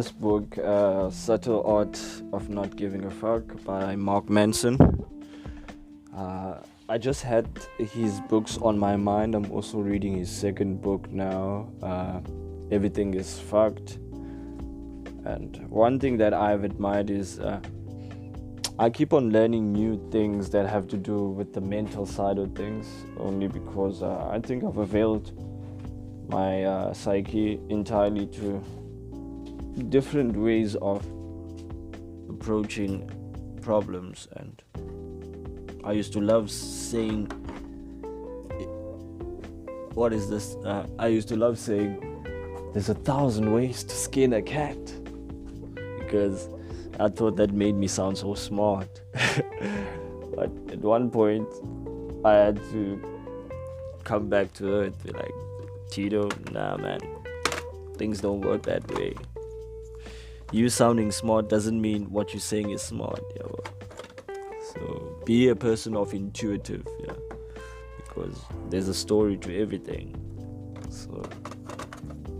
this book, Subtle Art of Not Giving a Fuck by Mark Manson. I just had his books on my mind. I'm also reading his second book now, Everything is Fucked. And one thing that I've admired is I keep on learning new things that have to do with the mental side of things, only because I think I've availed my psyche entirely to different ways of approaching problems. And I used to love saying, what is this? I used to love saying, there's 1,000 ways to skin a cat, because I thought that made me sound so smart. But at one point, I had to come back to earth, be like, Tito, nah man, things don't work that way. You sounding smart doesn't mean what you're saying is smart, yeah. So be a person of intuitive, yeah, because there's a story to everything. So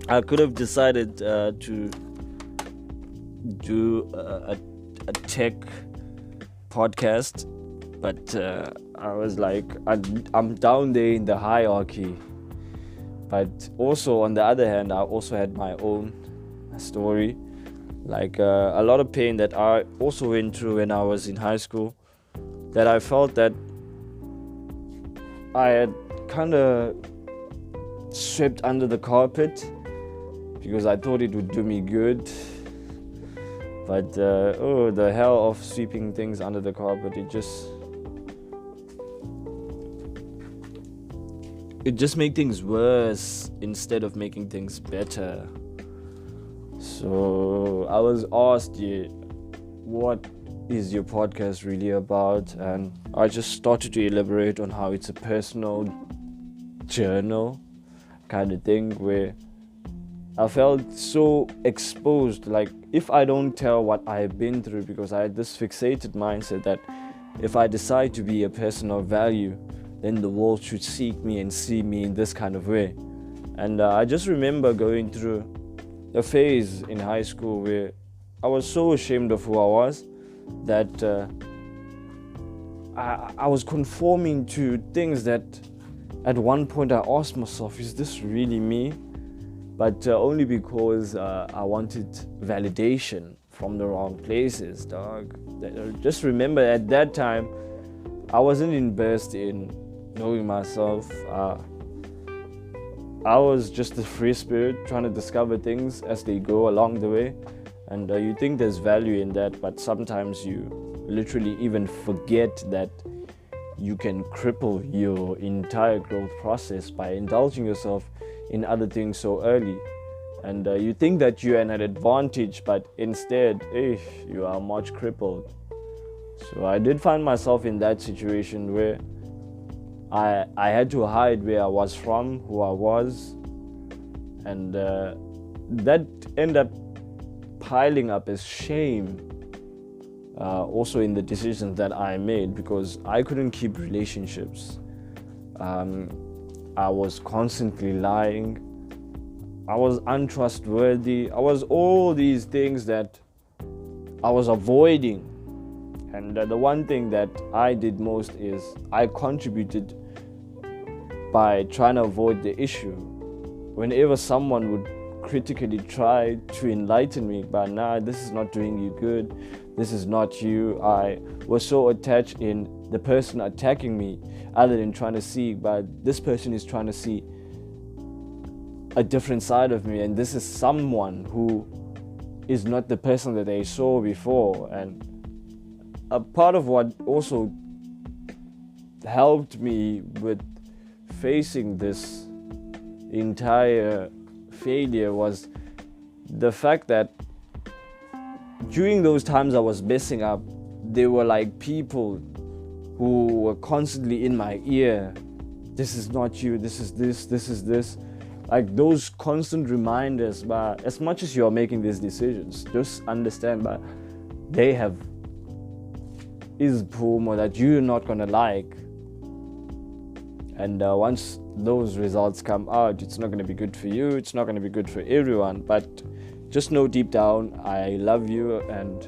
I could have decided to do a tech podcast, but I was like, I'm down there in the hierarchy. But also on the other hand, I also had my own story, like a lot of pain that I also went through when I was in high school, that I felt that I had kind of swept under the carpet because I thought it would do me good. But the hell of sweeping things under the carpet, it just made things worse instead of making things better. So I was asked, what is your podcast really about? And I just started to elaborate on how it's a personal journal kind of thing, where I felt so exposed. Like, if I don't tell what I've been through, because I had this fixated mindset that if I decide to be a person of value, then the world should seek me and see me in this kind of way. And I just remember going through a phase in high school where I was so ashamed of who I was that I was conforming to things that at one point I asked myself, is this really me? But only because I wanted validation from the wrong places, dog. Just remember, at that time, I wasn't invested in knowing myself. I was just a free spirit trying to discover things as they go along the way. And you think there's value in that, but sometimes you literally even forget that you can cripple your entire growth process by indulging yourself in other things so early. And you think that you're at an advantage, but instead, you are much crippled. So I did find myself in that situation where I had to hide where I was from, who I was, and that ended up piling up as shame, also in the decisions that I made, because I couldn't keep relationships. I was constantly lying. I was untrustworthy. I was all these things that I was avoiding. And the one thing that I did most is I contributed by trying to avoid the issue. Whenever someone would critically try to enlighten me, but nah, this is not doing you good, this is not you, I was so attached in the person attacking me, other than trying to see, but this person is trying to see a different side of me, and this is someone who is not the person that they saw before. And a part of what also helped me with facing this entire failure was the fact that during those times I was messing up, there were like people who were constantly in my ear. This is not you, this is this, this is this. Like those constant reminders, but as much as you're making these decisions, just understand, but they have is promo that you're not gonna like. And once those results come out, it's not gonna be good for you, it's not gonna be good for everyone, but just know deep down I love you, and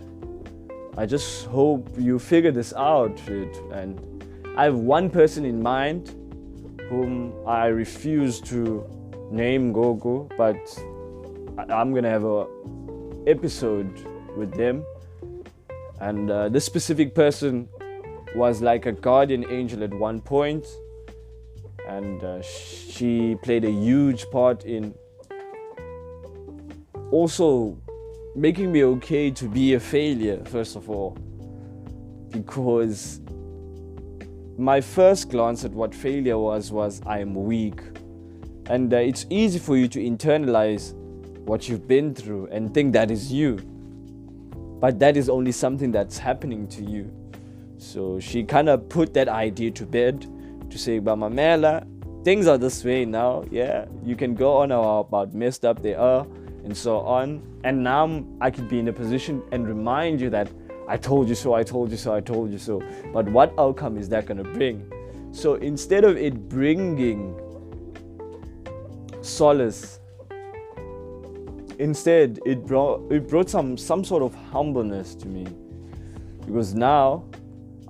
I just hope you figure this out. And I have one person in mind whom I refuse to name Gogo, but I'm gonna have a episode with them. And this specific person was like a guardian angel at one point, and she played a huge part in also making me okay to be a failure, first of all, because my first glance at what failure was I'm weak. And it's easy for you to internalize what you've been through and think that is you, but that is only something that's happening to you. So she kind of put that idea to bed to say, Mamela, things are this way now, yeah, you can go on about messed up they are and so on. And now I could be in a position and remind you that I told you so, I told you so, I told you so. But what outcome is that going to bring? So instead of it bringing solace, instead it brought some sort of humbleness to me, because now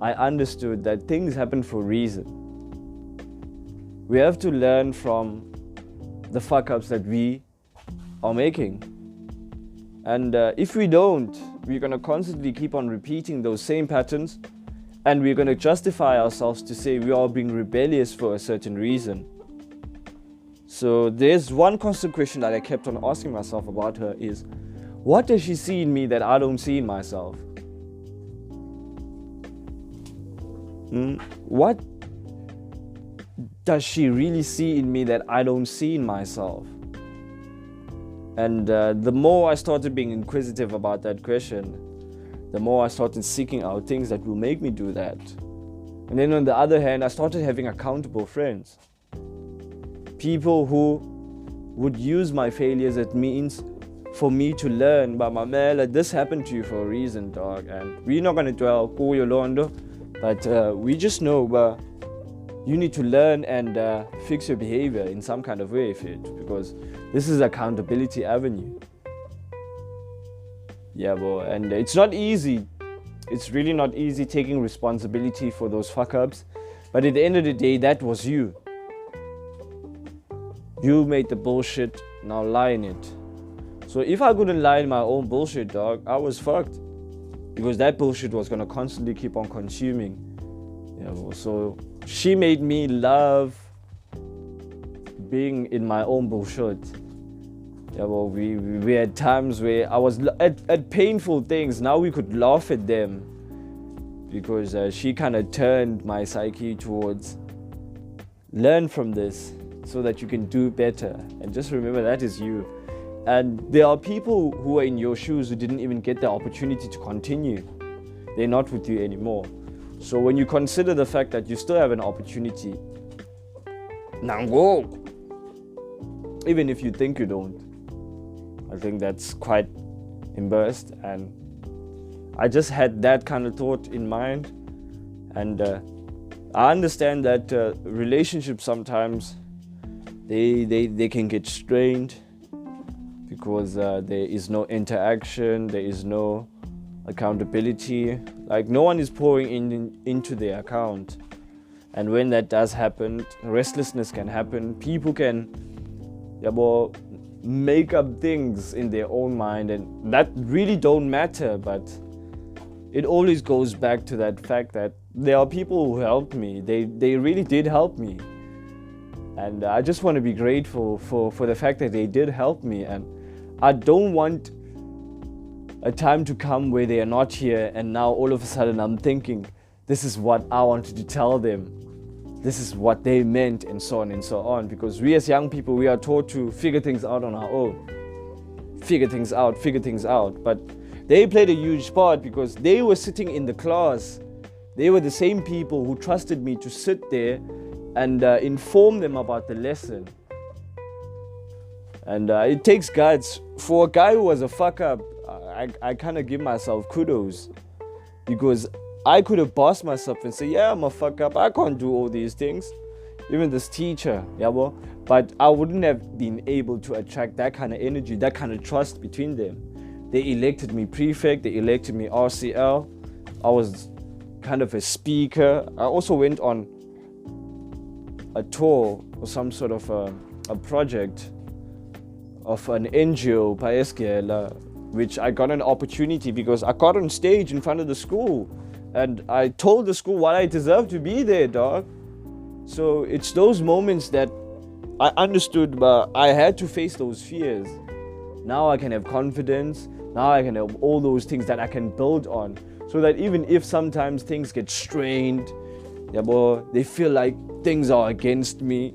I understood that things happen for a reason. We have to learn from the fuck ups that we are making. And if we don't, we're going to constantly keep on repeating those same patterns, and we're going to justify ourselves to say we are being rebellious for a certain reason. So there's one constant question that I kept on asking myself about her is, what does she see in me that I don't see in myself? What does she really see in me that I don't see in myself? And the more I started being inquisitive about that question, the more I started seeking out things that will make me do that. And then on the other hand, I started having accountable friends. People who would use my failures as means for me to learn, but Mamela, this happened to you for a reason, dog. And we're not going to dwell, but we just know, but you need to learn and fix your behavior in some kind of way, because this is accountability avenue. Yeah, bro, and it's not easy. It's really not easy taking responsibility for those fuck-ups. But at the end of the day, that was you. You made the bullshit, now lie in it. So if I couldn't lie in my own bullshit, dog, I was fucked. Because that bullshit was going to constantly keep on consuming. Yeah, bro, so she made me love being in my own bullshit. Yeah, well, we had times where I was at painful things. Now we could laugh at them, because she kind of turned my psyche towards learn from this so that you can do better. And just remember, that is you. And there are people who are in your shoes who didn't even get the opportunity to continue. They're not with you anymore. So when you consider the fact that you still have an opportunity, now go. Even if you think you don't. I think that's quite embarrassed, and I just had that kind of thought in mind. And I understand that relationships sometimes they can get strained because there is no interaction, there is no accountability. Like, no one is pouring into their account, and when that does happen, restlessness can happen. People can make up things in their own mind, and that really don't matter. But it always goes back to that fact that there are people who helped me. They really did help me, and I just want to be grateful for the fact that they did help me. And I don't want a time to come where they are not here, and now all of a sudden I'm thinking, this is what I wanted to tell them, this is what they meant, and so on and so on. Because we as young people, we are taught to figure things out on our own. Figure things out. But they played a huge part, because they were sitting in the class. They were the same people who trusted me to sit there and inform them about the lesson. And it takes guts. For a guy who was a fuck up, I kind of give myself kudos, because I could have bossed myself and say, yeah, I'm a fuck up, I can't do all these things. Even this teacher, but I wouldn't have been able to attract that kind of energy, that kind of trust between them. They elected me prefect, they elected me RCL. I was kind of a speaker. I also went on a tour or some sort of a project of an NGO, Paeskela, which I got an opportunity because I got on stage in front of the school and I told the school why I deserve to be there, dog. So it's those moments that I understood, but I had to face those fears. Now I can have confidence. Now I can have all those things that I can build on, so that even if sometimes things get strained, yeah, boy, they feel like things are against me,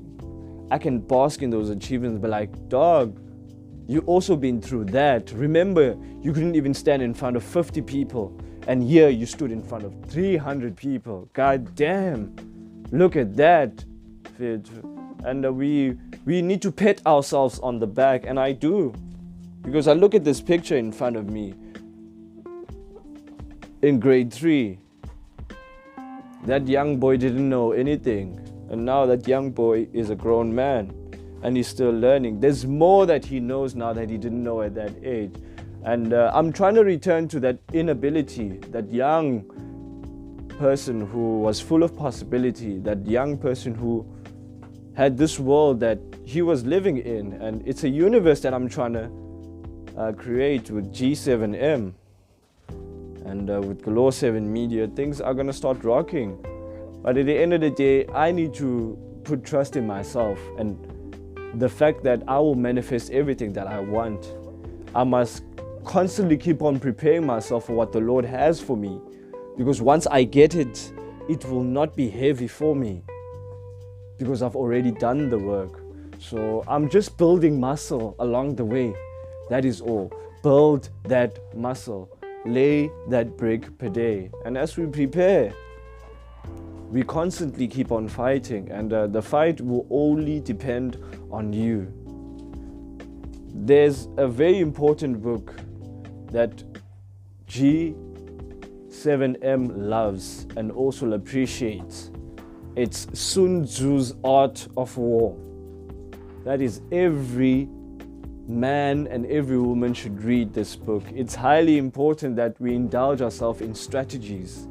I can bask in those achievements, but like, dog, you also been through that. Remember, you couldn't even stand in front of 50 people, and here you stood in front of 300 people. God damn, look at that. And we need to pat ourselves on the back, and I do. Because I look at this picture in front of me in grade 3. That young boy didn't know anything. And now that young boy is a grown man and he's still learning. There's more that he knows now that he didn't know at that age. And I'm trying to return to that inability, that young person who was full of possibility, that young person who had this world that he was living in. And it's a universe that I'm trying to create with G7M and with Galore 7 Media. Things are gonna start rocking, but at the end of the day, I need to put trust in myself and the fact that I will manifest everything that I want. I must constantly keep on preparing myself for what the Lord has for me, because once I get it, it will not be heavy for me because I've already done the work. So I'm just building muscle along the way. That is all. Build that muscle. Lay that brick per day. And as we prepare, we constantly keep on fighting. And the fight will only depend on you. There's a very important book that G7M loves and also appreciates. It's Sun Tzu's Art of War. That is every man and every woman should read this book. It's highly important that we indulge ourselves in strategies.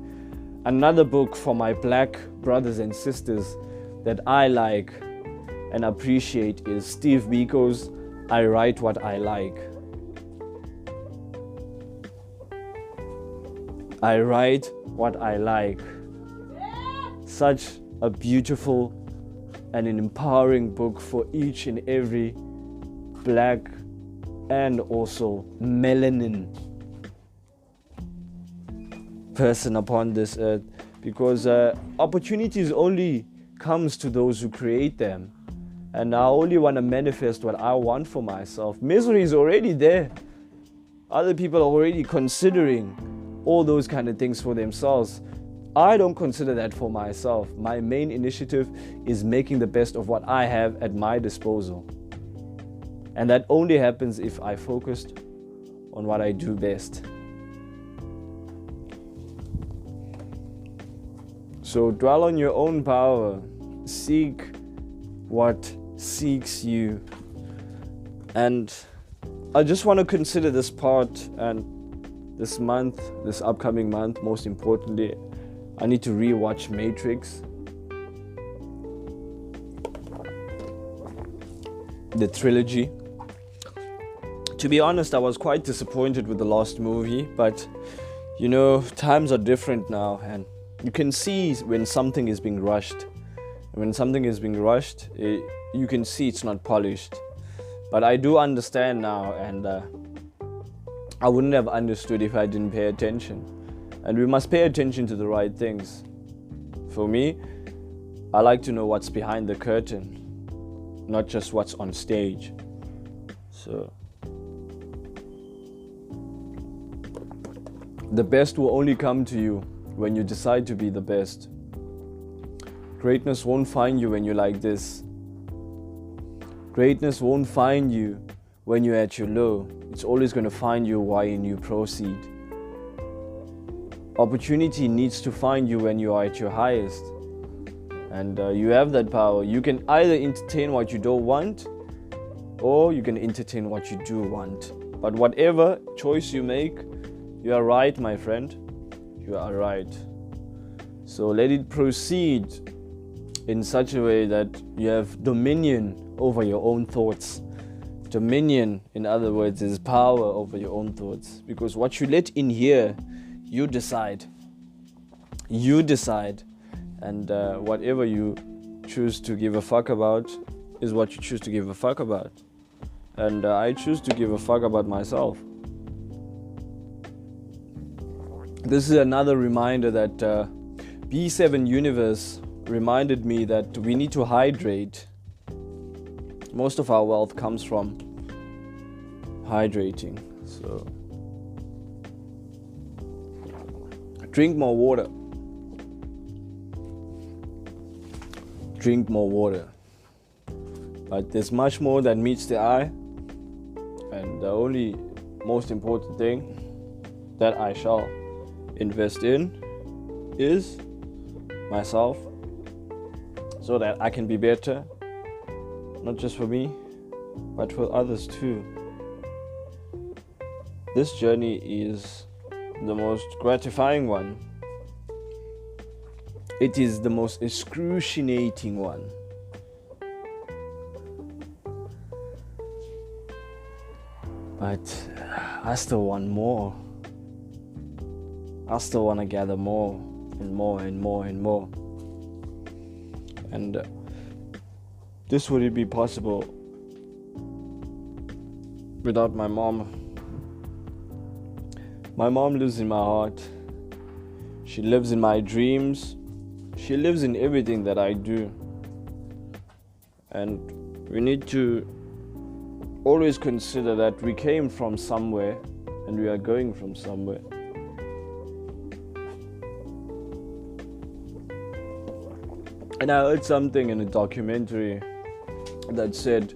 Another book for my black brothers and sisters that I like and appreciate is Steve Biko's I Write What I Like. I write what I like. Such a beautiful and an empowering book for each and every black and also melanin person upon this earth, because opportunities only comes to those who create them, and I only want to manifest what I want for myself. Misery is already there. Other people are already considering all those kind of things for themselves. I don't consider that for myself. My main initiative is making the best of what I have at my disposal. And that only happens if I focused on what I do best. So dwell on your own power. Seek what seeks you. And I just want to consider this part, and this month, this upcoming month, most importantly, I need to rewatch Matrix. The trilogy. To be honest, I was quite disappointed with the last movie, but you know, times are different now, and you can see when something is being rushed. When something is being rushed, you can see it's not polished. But I do understand now, and I wouldn't have understood if I didn't pay attention. And we must pay attention to the right things. For me, I like to know what's behind the curtain, not just what's on stage. So the best will only come to you when you decide to be the best. Greatness won't find you when you're like this. Greatness won't find you when you're at your low. It's always going to find you while you proceed. Opportunity needs to find you when you are at your highest. And you have that power. You can either entertain what you don't want, or you can entertain what you do want. But whatever choice you make, you are right, my friend. You are right. So let it proceed in such a way that you have dominion over your own thoughts. Dominion, in other words, is power over your own thoughts. Because what you let in here, you decide. You decide. And whatever you choose to give a fuck about is what you choose to give a fuck about. And I choose to give a fuck about myself. This is another reminder that B7 Universe reminded me that we need to hydrate. Most of our wealth comes from hydrating. So drink more water. Drink more water. But there's much more that meets the eye. And the only most important thing that I shall invest in is myself, so that I can be better, not just for me, but for others too. This journey is the most gratifying one. It is the most excruciating one. But I still want more. I still want to gather more and more and more and more. And this wouldn't be possible without my mom. My mom lives in my heart. She lives in my dreams. She lives in everything that I do. And we need to always consider that we came from somewhere and we are going from somewhere. And I heard something in a documentary that said,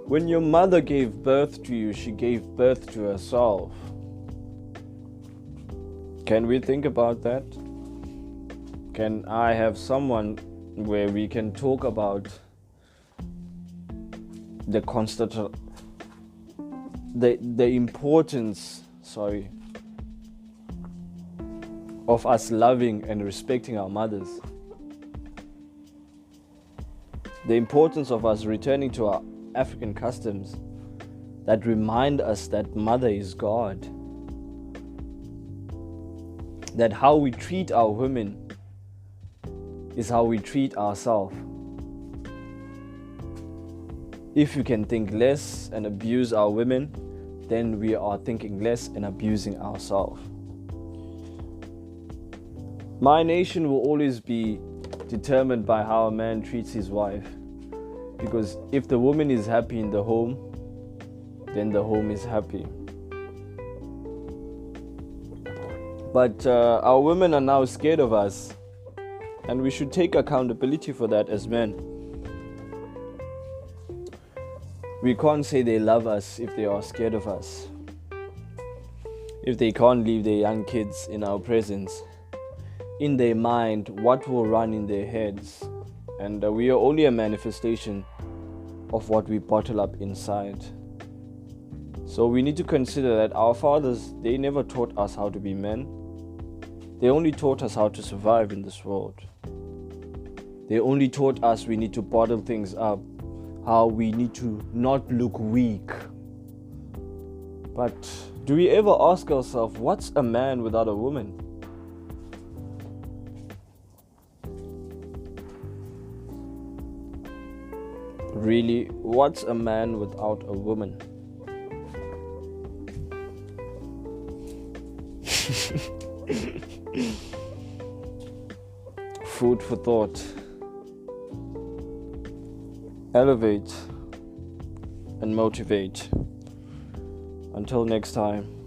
when your mother gave birth to you, she gave birth to herself. Can we think about that? Can I have someone where we can talk about the constant, the importance, of us loving and respecting our mothers? The importance of us returning to our African customs that remind us that mother is God. That how we treat our women is how we treat ourselves. If you can think less and abuse our women, then we are thinking less and abusing ourselves. My nation will always be determined by how a man treats his wife. Because if the woman is happy in the home, then the home is happy. But our women are now scared of us, and we should take accountability for that as men. We can't say they love us if they are scared of us. If they can't leave their young kids in our presence, in their mind, what will run in their heads? And we are only a manifestation of what we bottle up inside. So we need to consider that our fathers, they never taught us how to be men. They only taught us how to survive in this world. They only taught us we need to bottle things up, how we need to not look weak. But do we ever ask ourselves, what's a man without a woman? Really, what's a man without a woman? Food for thought. Elevate and motivate. Until next time.